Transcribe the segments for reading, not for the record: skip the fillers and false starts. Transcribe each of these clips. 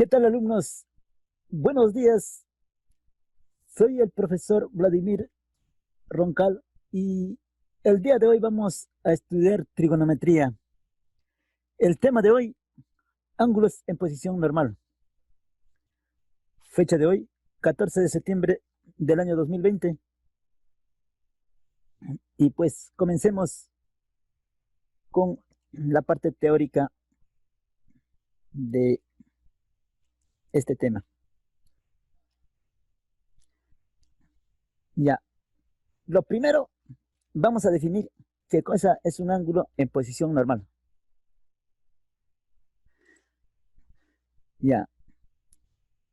¿Qué tal, alumnos? Buenos días. Soy el profesor Vladimir Roncal y el día de hoy vamos a estudiar trigonometría. El tema de hoy, ángulos en posición normal. Fecha de hoy, 14 de septiembre del año 2020. Y pues comencemos con la parte teórica de este tema. Ya, lo primero, vamos a definir qué cosa es un ángulo en posición normal. Ya,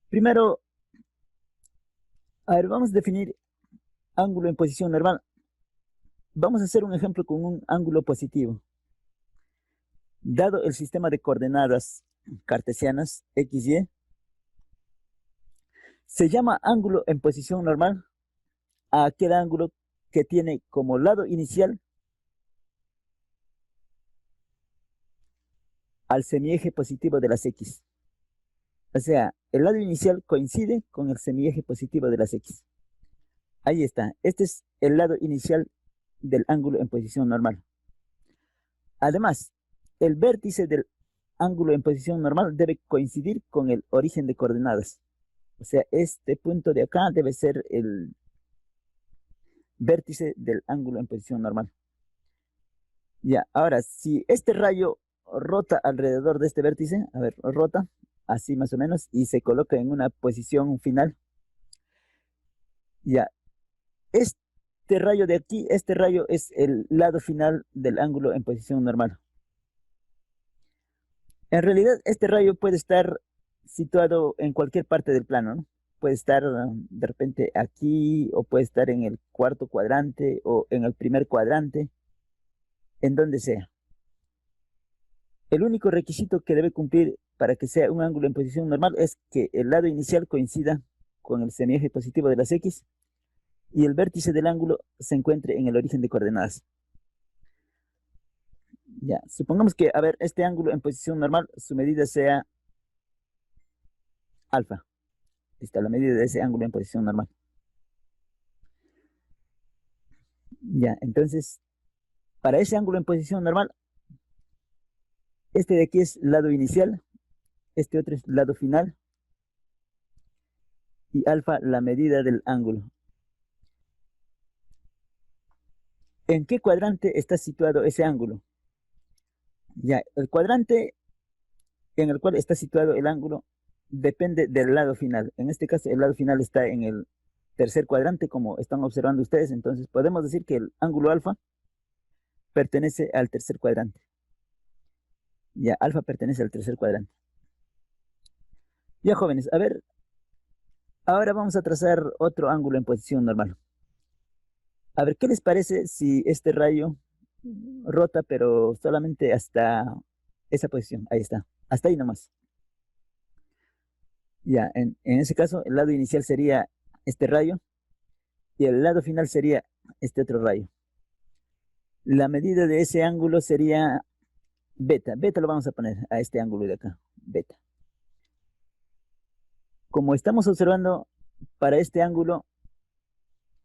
primero, a ver, vamos a definir ángulo en posición normal. Vamos a hacer un ejemplo con un ángulo positivo. Dado el sistema de coordenadas cartesianas x, y, se llama ángulo en posición normal a aquel ángulo que tiene como lado inicial al semieje positivo de las x. O sea, el lado inicial coincide con el semieje positivo de las x. Ahí está. Este es el lado inicial del ángulo en posición normal. Además, el vértice del ángulo en posición normal debe coincidir con el origen de coordenadas. O sea, este punto de acá debe ser el vértice del ángulo en posición normal. Ya, ahora, si este rayo rota alrededor de este vértice, a ver, rota así más o menos, y se coloca en una posición final, ya, este rayo de aquí, este rayo es el lado final del ángulo en posición normal. En realidad, este rayo puede estar situado en cualquier parte del plano, ¿no? Puede estar de repente aquí, o puede estar en el cuarto cuadrante, o en el primer cuadrante, en donde sea. El único requisito que debe cumplir para que sea un ángulo en posición normal es que el lado inicial coincida con el semieje positivo de las x y el vértice del ángulo se encuentre en el origen de coordenadas. Ya, supongamos que, a ver, este ángulo en posición normal, su medida sea alfa. Está la medida de ese ángulo en posición normal. Ya, entonces, para ese ángulo en posición normal, este de aquí es lado inicial, este otro es lado final, y alfa la medida del ángulo. ¿En qué cuadrante está situado ese ángulo? Ya, el cuadrante en el cual está situado el ángulo depende del lado final. En este caso, el lado final está en el tercer cuadrante, como están observando ustedes. Entonces, podemos decir que el ángulo alfa pertenece al tercer cuadrante. Ya, alfa pertenece al tercer cuadrante. Ya, jóvenes, a ver, ahora vamos a trazar otro ángulo en posición normal. A ver, ¿qué les parece si este rayo rota, pero solamente hasta esa posición? Ahí está, hasta ahí nomás. Ya, en ese caso, el lado inicial sería este rayo y el lado final sería este otro rayo. La medida de ese ángulo sería beta. Beta lo vamos a poner a este ángulo de acá, beta. Como estamos observando, para este ángulo,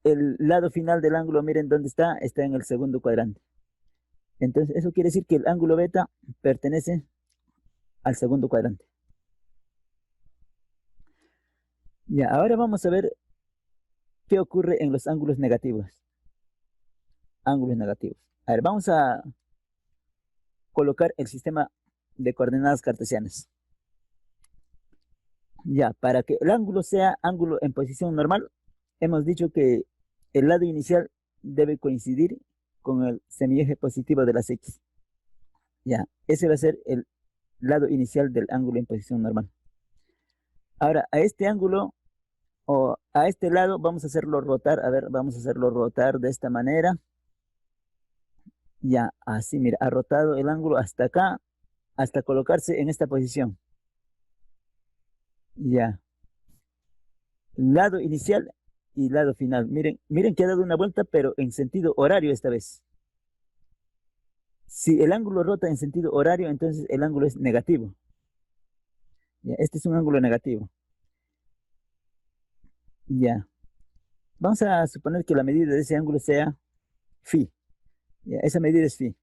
el lado final del ángulo, miren dónde está, está en el segundo cuadrante. Entonces, eso quiere decir que el ángulo beta pertenece al segundo cuadrante. Ya, ahora vamos a ver qué ocurre en los ángulos negativos. Ángulos negativos. A ver, vamos a colocar el sistema de coordenadas cartesianas. Ya, para que el ángulo sea ángulo en posición normal, hemos dicho que el lado inicial debe coincidir con el semieje positivo de las x. Ya, ese va a ser el lado inicial del ángulo en posición normal. Ahora, a este ángulo o a este lado vamos a hacerlo rotar. A ver, vamos a hacerlo rotar de esta manera. Ya, así, mira, ha rotado el ángulo hasta acá, hasta colocarse en esta posición. Ya, lado inicial y lado final. Miren, miren que ha dado una vuelta, pero en sentido horario esta vez. Si el ángulo rota en sentido horario, entonces el ángulo es negativo. Ya, este es un ángulo negativo. Ya. Vamos a suponer que la medida de ese ángulo sea phi. Ya, esa medida es phi.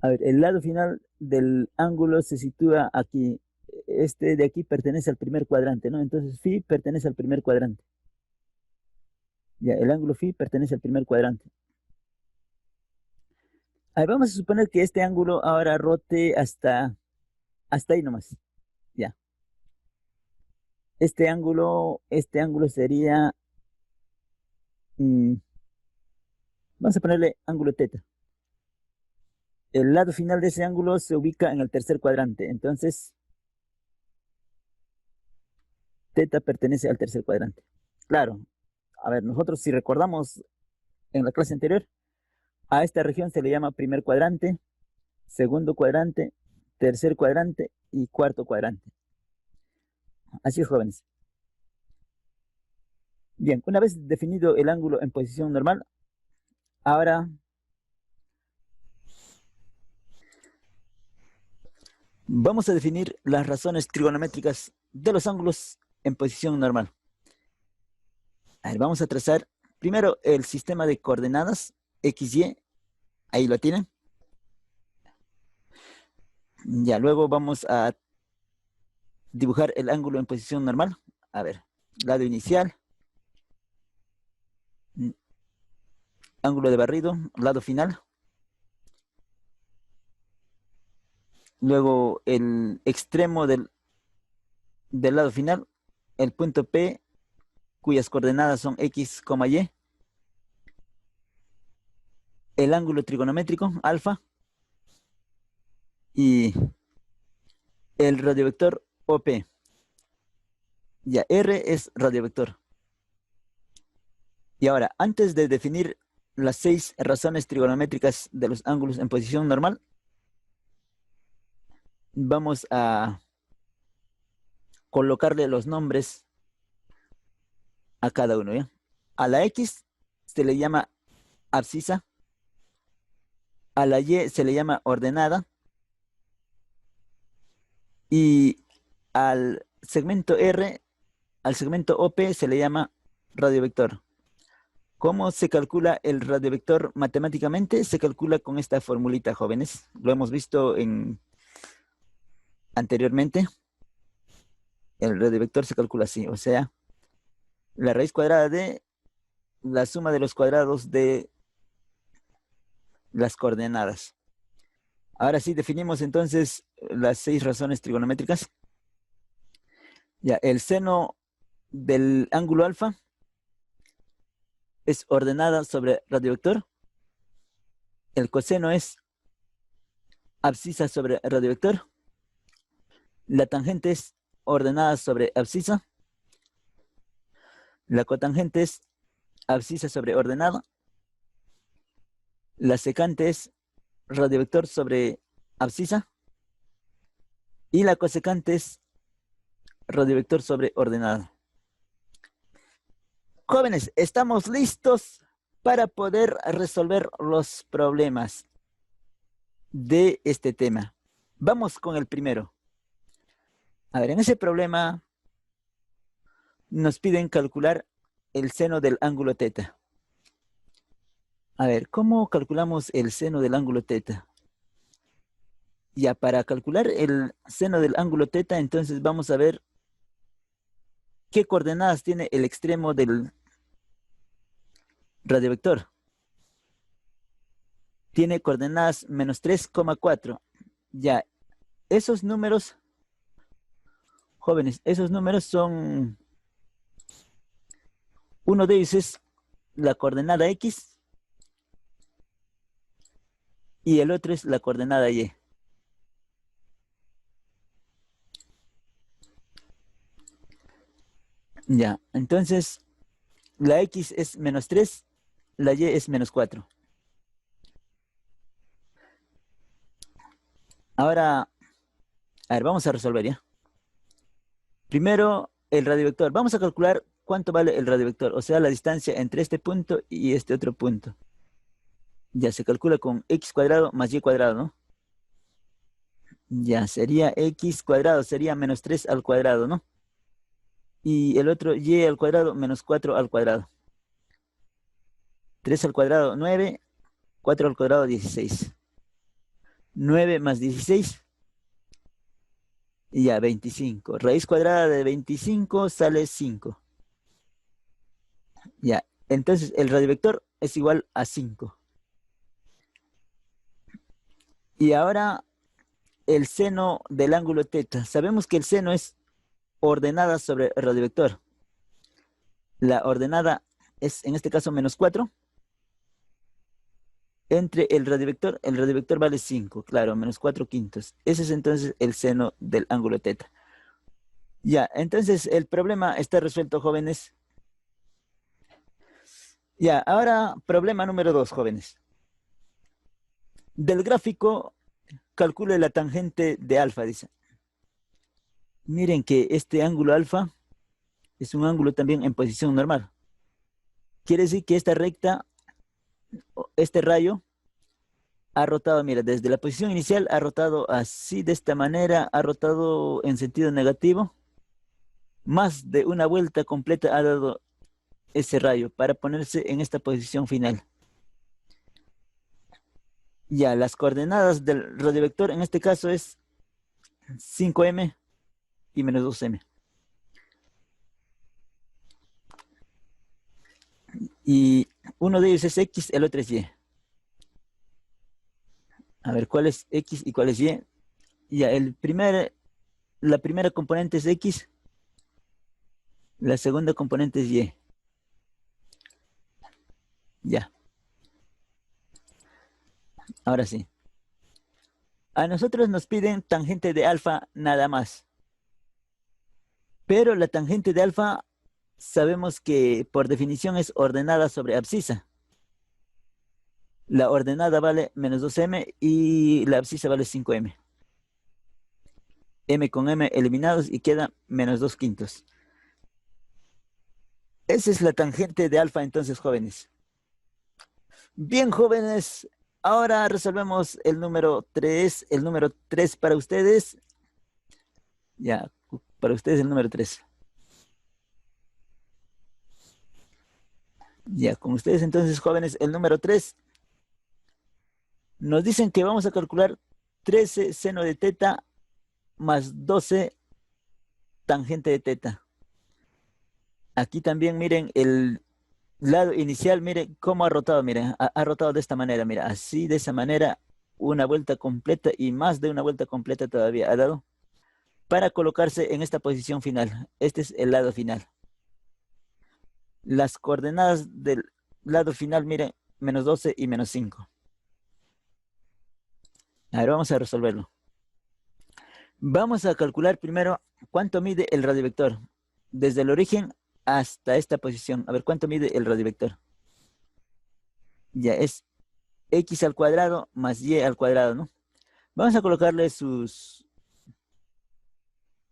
A ver, el lado final del ángulo se sitúa aquí. Este de aquí pertenece al primer cuadrante, ¿no? Entonces phi pertenece al primer cuadrante. Ya, el ángulo phi pertenece al primer cuadrante. A ver, vamos a suponer que este ángulo ahora rote hasta ahí nomás. Ya. Este ángulo sería, mm, vamos a ponerle ángulo teta. El lado final de ese ángulo se ubica en el tercer cuadrante. Entonces, teta pertenece al tercer cuadrante. Claro, a ver, nosotros si recordamos en la clase anterior, a esta región se le llama primer cuadrante, segundo cuadrante, tercer cuadrante y cuarto cuadrante. Así es, jóvenes. Bien, una vez definido el ángulo en posición normal, ahora vamos a definir las razones trigonométricas de los ángulos en posición normal. A ver, vamos a trazar primero el sistema de coordenadas X, Y. Ahí lo tienen. Ya, luego vamos a dibujar el ángulo en posición normal. A ver, lado inicial, ángulo de barrido, lado final. Luego el extremo del lado final, el punto P, cuyas coordenadas son X, Y. El ángulo trigonométrico, alfa. Y el radiovector OP. Ya, R es radiovector. Y ahora, antes de definir las 6 razones trigonométricas de los ángulos en posición normal, vamos a colocarle los nombres a cada uno, ¿ya? A la X se le llama abscisa, a la Y se le llama ordenada y al segmento R, al segmento OP se le llama radiovector. ¿Cómo se calcula el radiovector matemáticamente? Se calcula con esta formulita, jóvenes. Lo hemos visto anteriormente. El radiovector se calcula así, o sea, la raíz cuadrada de la suma de los cuadrados de las coordenadas. Ahora sí, definimos entonces las 6 razones trigonométricas. Ya, el seno del ángulo alfa es ordenada sobre radiovector. El coseno es abscisa sobre radiovector. La tangente es ordenada sobre abscisa. La cotangente es abscisa sobre ordenada. La secante es radiovector sobre abscisa. Y la cosecante es radiovector sobre ordenada. Jóvenes, estamos listos para poder resolver los problemas de este tema. Vamos con el primero. A ver, en ese problema nos piden calcular el seno del ángulo teta. A ver, ¿cómo calculamos el seno del ángulo teta? Ya, para calcular el seno del ángulo teta, entonces vamos a ver qué coordenadas tiene el extremo del radiovector. Tiene coordenadas menos 3,4. Ya, esos números, jóvenes, esos números son, uno de ellos es la coordenada X y el otro es la coordenada Y. Ya, entonces la X es menos 3, la Y es menos 4. Ahora, a ver, vamos a resolver ya. Primero, el radiovector. Vamos a calcular cuánto vale el radiovector, o sea, la distancia entre este punto y este otro punto. Ya se calcula con x cuadrado más y cuadrado, ¿no? Ya, sería x cuadrado, sería menos 3 al cuadrado, ¿no? Y el otro y al cuadrado menos 4 al cuadrado. 3 al cuadrado, 9. 4 al cuadrado, 16. 9 más 16, y ya, 25. Raíz cuadrada de 25 sale 5. Ya, entonces el radiovector es igual a 5. Y ahora el seno del ángulo teta. Sabemos que el seno es ordenada sobre el radiovector. La ordenada es, en este caso, menos 4. Entre el radiovector vale 5, claro, menos 4 quintos. Ese es entonces el seno del ángulo teta. Ya, entonces el problema está resuelto, jóvenes. Ya, ahora problema número 2, jóvenes. Del gráfico, calcule la tangente de alfa, dice. Miren que este ángulo alfa es un ángulo también en posición normal. Quiere decir que esta recta, este rayo, ha rotado, mira, desde la posición inicial ha rotado así, de esta manera, ha rotado en sentido negativo. Más de una vuelta completa ha dado ese rayo para ponerse en esta posición final. Ya, las coordenadas del radiovector en este caso es 5m y menos 2m. Y uno de ellos es x, el otro es y. A ver, ¿cuál es x y cuál es y? Ya, la primera componente es x, la segunda componente es y. Ya, ahora sí. A nosotros nos piden tangente de alfa nada más. Pero la tangente de alfa sabemos que por definición es ordenada sobre abscisa. La ordenada vale menos 2m y la abscisa vale 5m. M con m eliminados y queda menos 2 quintos. Esa es la tangente de alfa entonces, jóvenes. Bien, jóvenes, ahora resolvemos el número 3. El número 3 para ustedes. Ya, para ustedes el número 3. Ya, con ustedes entonces, jóvenes, el número 3. Nos dicen que vamos a calcular 13 seno de teta más 12 tangente de teta. Aquí también miren el lado inicial, miren cómo ha rotado, miren, ha rotado de esta manera, mira, así de esa manera, una vuelta completa y más de una vuelta completa todavía ha dado para colocarse en esta posición final. Este es el lado final. Las coordenadas del lado final, miren, menos 12 y menos 5. A ver, vamos a resolverlo. Vamos a calcular primero cuánto mide el radiovector desde el origen hasta esta posición. A ver, ¿cuánto mide el radiovector? Ya es x al cuadrado más y al cuadrado, ¿no? Vamos a colocarle sus...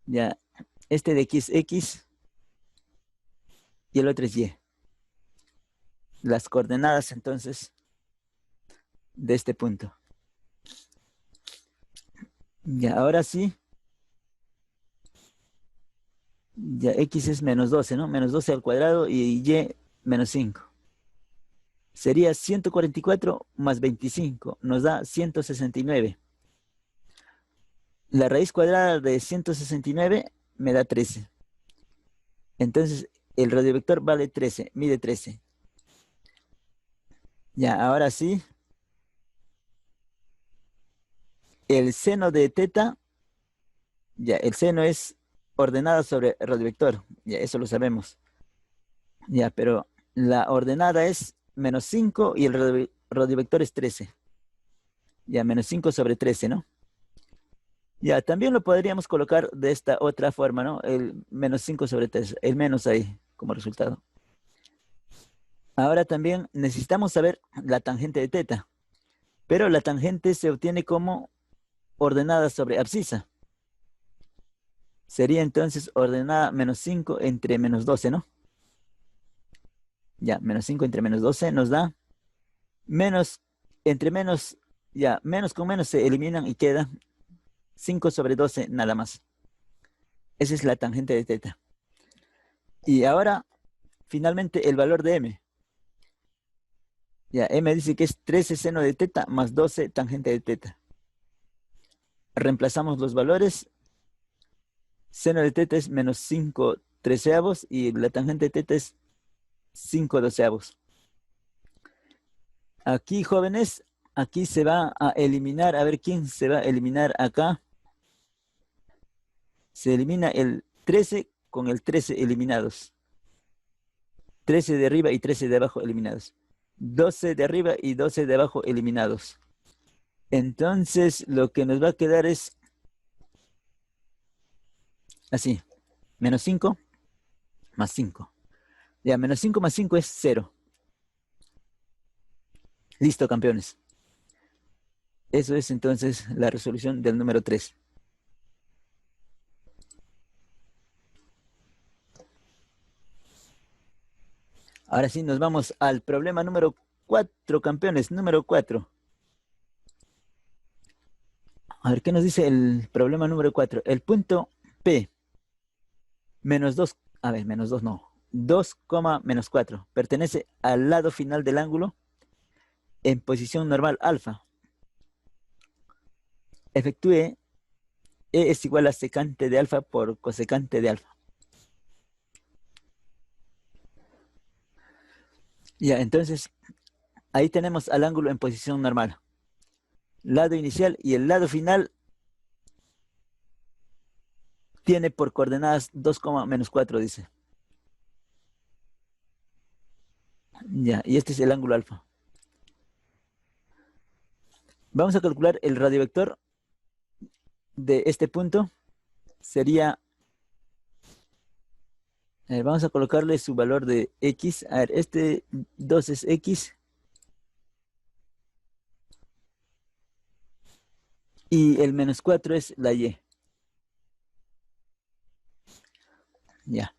Ya, este de aquí es x y el otro es y. Las coordenadas, entonces, de este punto. Ya, ahora sí. Ya, x es menos 12, ¿no? Menos 12 al cuadrado y y menos 5. Sería 144 más 25. Nos da 169. La raíz cuadrada de 169 me da 13. Entonces, el radiovector vale 13, mide 13. Ya, ahora sí. El seno de teta, ya, el seno es ordenada sobre el radiovector. Ya, eso lo sabemos. Ya, pero la ordenada es menos 5 y el radiovector es 13. Ya, menos 5 sobre 13, ¿no? Ya, también lo podríamos colocar de esta otra forma, ¿no? El menos 5 sobre 3, el menos ahí como resultado. Ahora también necesitamos saber la tangente de teta, pero la tangente se obtiene como ordenada sobre abscisa. Sería entonces ordenada menos 5 entre menos 12, ¿no? Ya, menos 5 entre menos 12 nos da menos, entre menos, ya, menos con menos se eliminan y queda 5 sobre 12 nada más. Esa es la tangente de teta. Y ahora, finalmente, el valor de m. Ya, m dice que es 13 seno de teta más 12 tangente de teta. Reemplazamos los valores. Seno de teta es menos 5 treceavos y la tangente de teta es 5 doceavos. Aquí, jóvenes, aquí se va a eliminar, a ver quién se va a eliminar acá. Se elimina el 13 con el 13 eliminados. 13 de arriba y 13 de abajo eliminados. 12 de arriba y 12 de abajo eliminados. Entonces, lo que nos va a quedar es así. Menos 5 más 5. Ya, menos 5 más 5 es 0. Listo, campeones. Eso es entonces la resolución del número 3. Ahora sí, nos vamos al problema número 4, campeones. Número 4. A ver, ¿qué nos dice el problema número 4? El punto P, menos 2, a ver, menos 2 no. 2, menos 4. Pertenece al lado final del ángulo en posición normal alfa. Efectúe E es igual a secante de alfa por cosecante de alfa. Ya, entonces, ahí tenemos al ángulo en posición normal. Lado inicial y el lado final tiene por coordenadas 2, menos 4, dice. Ya, y este es el ángulo alfa. Vamos a calcular el radiovector de este punto. Sería, vamos a colocarle su valor de x. A ver, este 2 es x. Y el menos 4 es la y. Ya.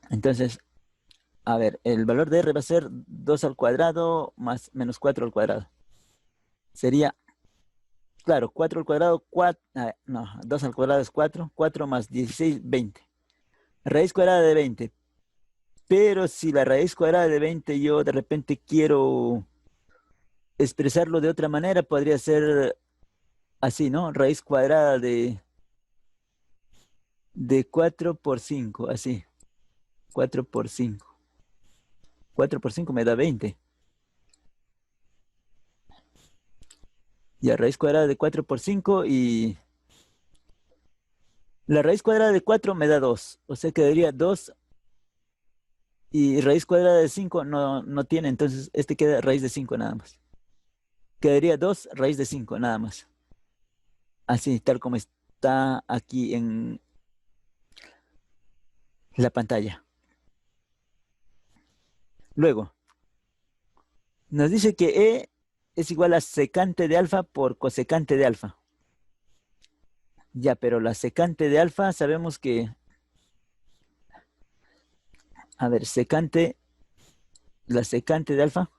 Entonces, a ver, el valor de r va a ser 2 al cuadrado más menos 4 al cuadrado. Sería, claro, 4 al cuadrado, 4, no, 2 al cuadrado es 4. 4 más 16, 20. Raíz cuadrada de 20. Pero si la raíz cuadrada de 20 yo de repente quiero expresarlo de otra manera, podría ser así, ¿no? Raíz cuadrada de 4 por 5, así. 4 por 5. 4 por 5 me da 20. Y la raíz cuadrada de 4 por 5 y la raíz cuadrada de 4 me da 2. O sea, quedaría 2 y raíz cuadrada de 5 no tiene, entonces este queda raíz de 5 nada más. Quedaría 2 raíz de 5 nada más. Así, tal como está aquí en la pantalla. Luego, nos dice que E es igual a secante de alfa por cosecante de alfa. Ya, pero la secante de alfa sabemos que, a ver, la secante de alfa,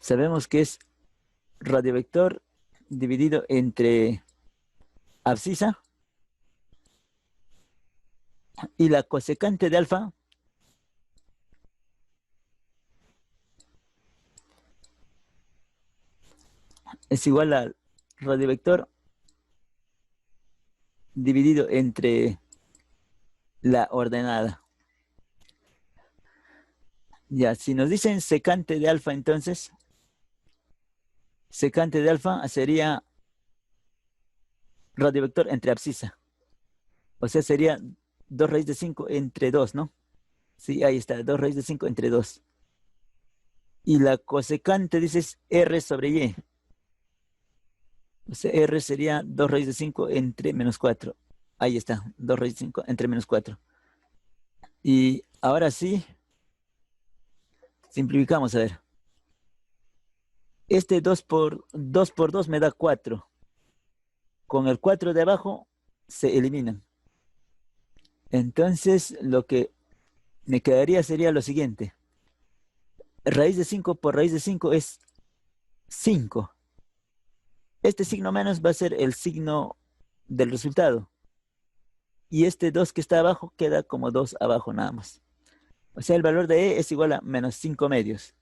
sabemos que es radiovector dividido entre abscisa y la cosecante de alfa es igual al radiovector dividido entre la ordenada. Ya, si nos dicen secante de alfa, entonces, secante de alfa sería radiovector entre abscisa. O sea, sería 2 raíz de 5 entre 2, ¿no? Sí, ahí está, 2 raíz de 5 entre 2. Y la cosecante dices R sobre Y. O sea, R sería 2 raíz de 5 entre menos 4. Ahí está, 2 raíz de 5 entre menos 4. Y ahora sí, simplificamos, a ver. Este 2 por 2 me da 4. Con el 4 de abajo se eliminan. Entonces, lo que me quedaría sería lo siguiente. raíz de 5 por raíz de 5 es 5. Este signo menos va a ser el signo del resultado. Y este 2 que está abajo queda como 2 abajo nada más. O sea, el valor de E es igual a menos 5 medios.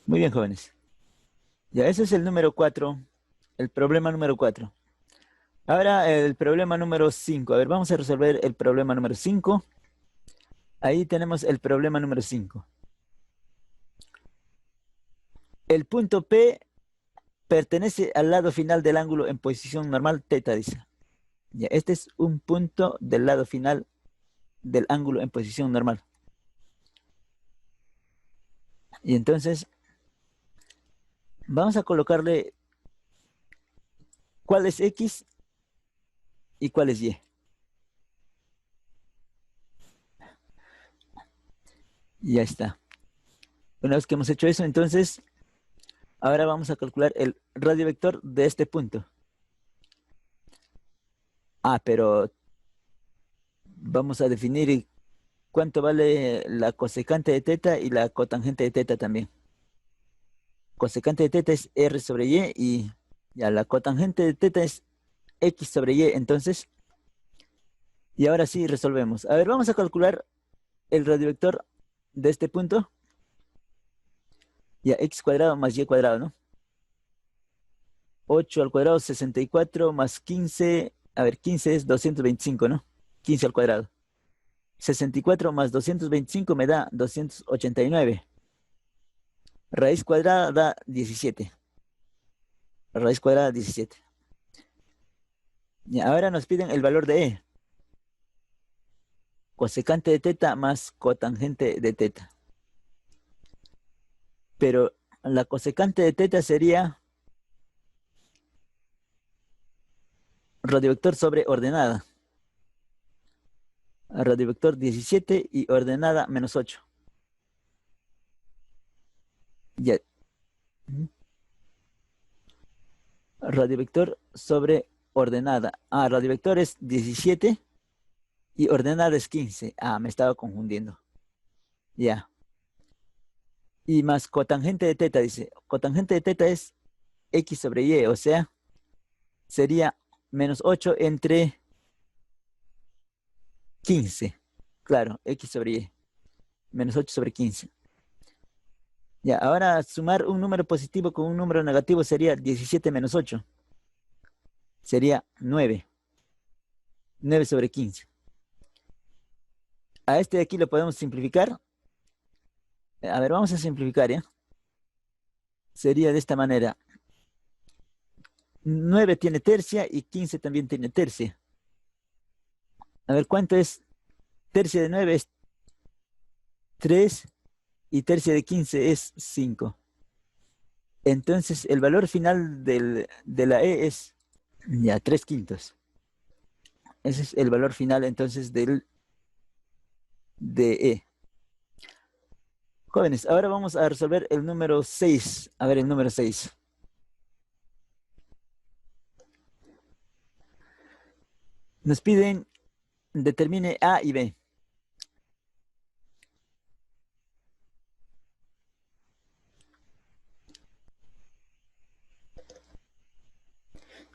Muy bien, jóvenes. Ya, ese es el número 4, el problema número 4. Ahora el problema número 5. A ver, vamos a resolver el problema número 5. Ahí tenemos el problema número 5. El punto P pertenece al lado final del ángulo en posición normal teta, dice. Ya, este es un punto del lado final del ángulo en posición normal. Y entonces vamos a colocarle cuál es X y cuál es Y. Y ya está. Una vez que hemos hecho eso, entonces ahora vamos a calcular el radiovector de este punto. Ah, pero vamos a definir cuánto vale la cosecante de teta y la cotangente de teta también. Cosecante de teta es R sobre Y y ya la cotangente de teta es X sobre Y. Entonces, y ahora sí resolvemos. A ver, vamos a calcular el radiovector de este punto. Ya, X cuadrado más Y cuadrado, ¿no? 8 al cuadrado, 64 más 15. A ver, 15 es 225, ¿no? 15 al cuadrado. 64 más 225 me da 289. Raíz cuadrada da 17. Raíz cuadrada 17. Y ahora nos piden el valor de E. Cosecante de teta más cotangente de teta. Pero la cosecante de teta sería radiovector sobre ordenada. Radiovector 17 y ordenada menos 8. Ya. Radiovector sobre ordenada. Ah, radiovector es 17 y ordenada es 15. Ah, me estaba confundiendo. Ya. Y más cotangente de teta, dice. Cotangente de teta es X sobre Y, o sea, sería menos 8 entre 15. Claro, X sobre Y. Menos 8 sobre 15. Ya, ahora sumar un número positivo con un número negativo sería 17 menos 8. Sería 9. 9 sobre 15. A este de aquí lo podemos simplificar. A ver, vamos a simplificar, ¿ya? Sería de esta manera. 9 tiene tercia y 15 también tiene tercia. A ver, ¿cuánto es? Tercia de 9 es 3 y tercia de 15 es 5. Entonces, el valor final de la E es ya 3 quintos. Ese es el valor final entonces de E. Jóvenes, ahora vamos a resolver el número 6. A ver, el número 6. Nos piden determine A y B.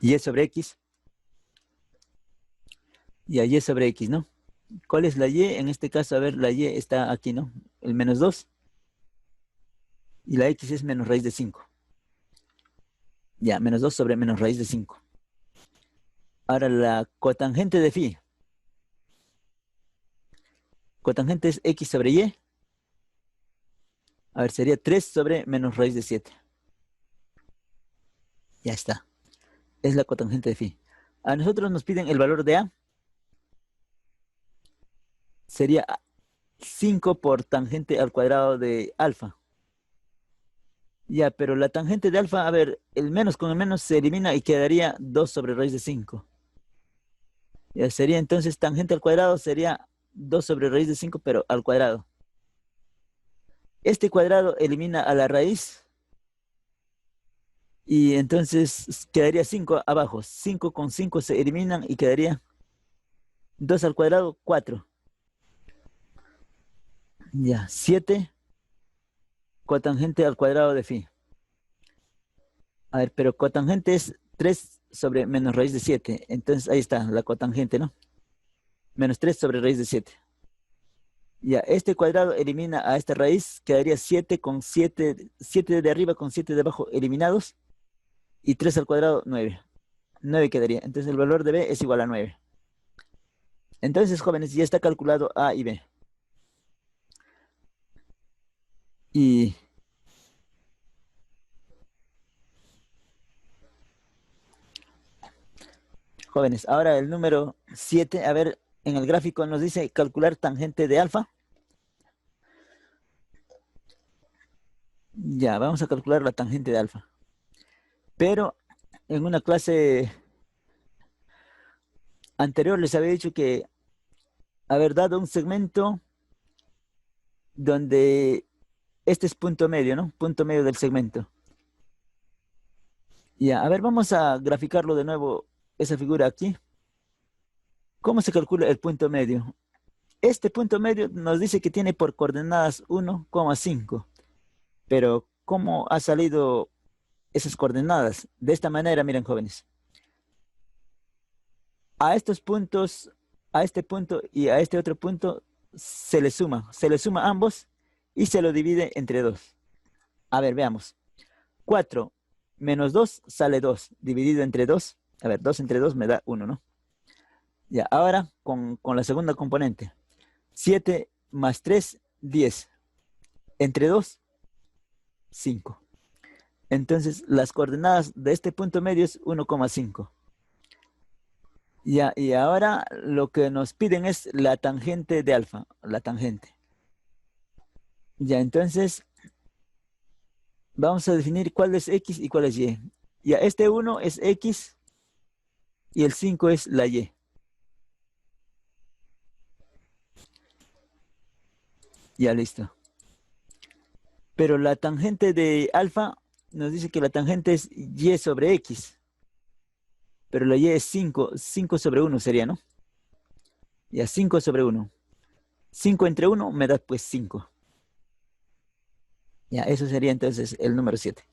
Y sobre X. Y a Y sobre X, ¿no? ¿Cuál es la Y? En este caso, a ver, la Y está aquí, ¿no? El menos 2. Y la X es menos raíz de 5. Ya, menos 2 sobre menos raíz de 5. Ahora la cotangente de phi. Cotangente es X sobre Y. A ver, sería 3 sobre menos raíz de 7. Ya está. Es la cotangente de phi. A nosotros nos piden el valor de A. Sería 5 por tangente al cuadrado de alfa. Ya, pero la tangente de alfa, a ver, el menos con el menos se elimina y quedaría 2 sobre raíz de 5. Ya sería entonces tangente al cuadrado, sería 2 sobre raíz de 5, pero al cuadrado. Este cuadrado elimina a la raíz y entonces quedaría 5 abajo. 5 con 5 se eliminan y quedaría 2 al cuadrado, 4. Ya, 7 cotangente al cuadrado de phi. A ver, pero cotangente es 3 sobre menos raíz de 7. Entonces ahí está la cotangente, ¿no? Menos 3 sobre raíz de 7. Ya, este cuadrado elimina a esta raíz, quedaría 7 con 7, 7 de arriba con 7 de abajo eliminados, y 3 al cuadrado, 9. 9 quedaría. Entonces el valor de B es igual a 9. Entonces, jóvenes, ya está calculado A y B. Y, jóvenes, ahora el número 7, a ver, en el gráfico nos dice calcular tangente de alfa. Ya, vamos a calcular la tangente de alfa. Pero en una clase anterior les había dicho que haber dado un segmento donde este es punto medio, ¿no? Punto medio del segmento. Ya, a ver, vamos a graficarlo de nuevo, esa figura aquí. ¿Cómo se calcula el punto medio? Este punto medio nos dice que tiene por coordenadas 1,5. Pero, ¿cómo ha salido esas coordenadas? De esta manera, miren, jóvenes. A estos puntos, a este punto y a este otro punto, se le suma ambos y se lo divide entre 2. A ver, veamos. 4 menos 2 sale 2, dividido entre 2. A ver, 2 entre 2 me da 1, ¿no? Ya, ahora con la segunda componente. 7 más 3, 10. Entre 2, 5. Entonces, las coordenadas de este punto medio es 1,5. Ya, y ahora lo que nos piden es la tangente de alfa, la tangente. Ya, entonces vamos a definir cuál es X y cuál es Y. Ya, este 1 es X y el 5 es la Y. Ya, listo. Pero la tangente de alfa nos dice que la tangente es Y sobre X. Pero la Y es 5, 5 sobre 1 sería, ¿no? Ya, 5 sobre 1. 5 entre 1 me da pues 5. Ya, eso sería entonces el número 7.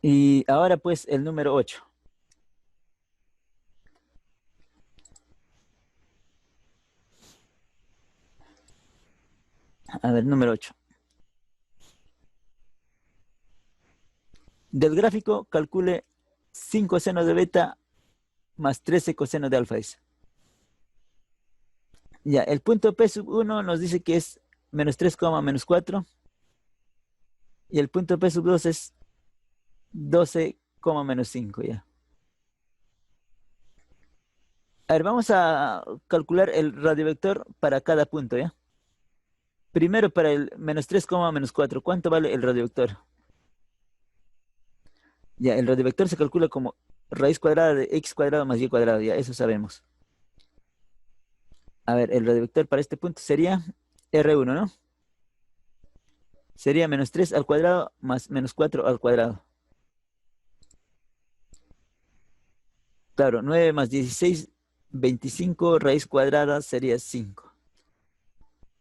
Y ahora pues el número 8. A ver, número 8. Del gráfico calcule 5 seno de beta más 13 coseno de alfa. Ya, el punto P sub 1 nos dice que es menos 3, menos 4. Y el punto P sub 2 es 12, menos 5. Ya. A ver, vamos a calcular el radiovector para cada punto, ¿ya? Primero para el menos 3, menos 4. ¿Cuánto vale el radiovector? Ya, el radiovector se calcula como raíz cuadrada de x cuadrado más y cuadrado. Ya, eso sabemos. A ver, el radiovector para este punto sería R1, ¿no? Sería menos 3 al cuadrado más menos 4 al cuadrado. Claro, 9 más 16, 25, raíz cuadrada sería 5.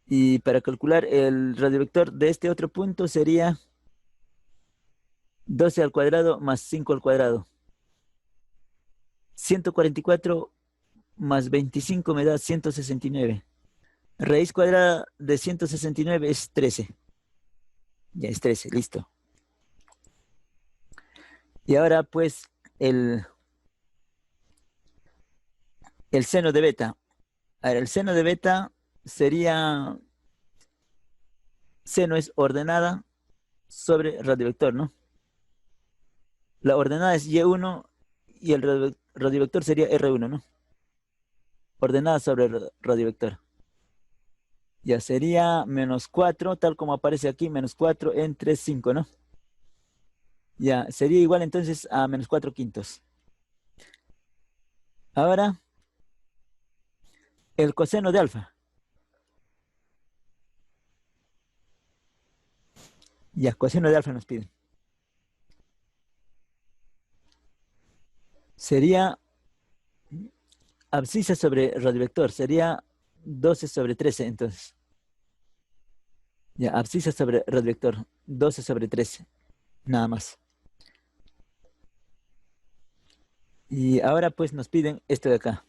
Y para calcular el radiovector de este otro punto sería 12 al cuadrado más 5 al cuadrado. 144 más 25 me da 169. Raíz cuadrada de 169 es 13. Ya es 13, listo. Y ahora pues el seno de beta. A ver, el seno de beta sería, seno es ordenada sobre radiovector, ¿no? La ordenada es Y1 y el radiovector sería R1, ¿no? Ordenada sobre el radiovector. Ya sería menos 4, tal como aparece aquí, menos 4 entre 5, ¿no? Ya, sería igual entonces a menos 4 quintos. Ahora, el coseno de alfa. Ya, coseno de alfa nos piden. Sería abscisa sobre radiovector. Sería 12 sobre 13, entonces. Ya, abscisa sobre radio vector, 12 sobre 13, nada más. Y ahora pues nos piden esto de acá.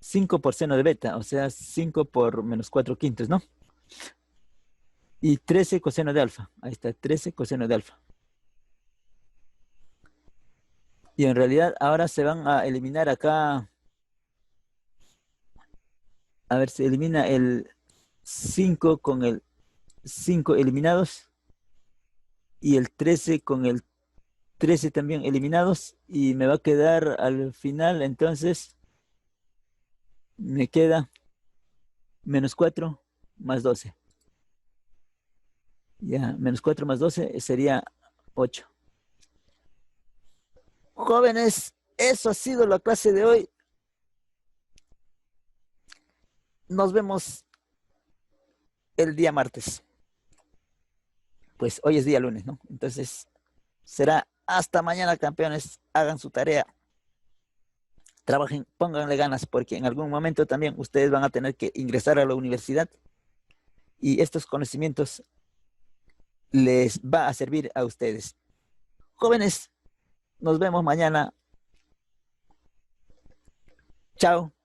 5 por seno de beta, o sea, 5 por menos 4 quintos, ¿no? Y 13 coseno de alfa. Ahí está, 13 coseno de alfa. Y en realidad ahora se van a eliminar acá. A ver, se elimina el 5 con el 5 eliminados. Y el 13 con el 13 también eliminados. Y me va a quedar al final, entonces, me queda menos 4 más 12. Ya, menos 4 más 12 sería 8. Jóvenes, eso ha sido la clase de hoy. Nos vemos el día martes. Pues hoy es día lunes, ¿no? Entonces será hasta mañana, campeones. Hagan su tarea, trabajen, pónganle ganas, porque en algún momento también ustedes van a tener que ingresar a la universidad y estos conocimientos les va a servir a ustedes. Jóvenes, nos vemos mañana. Chao.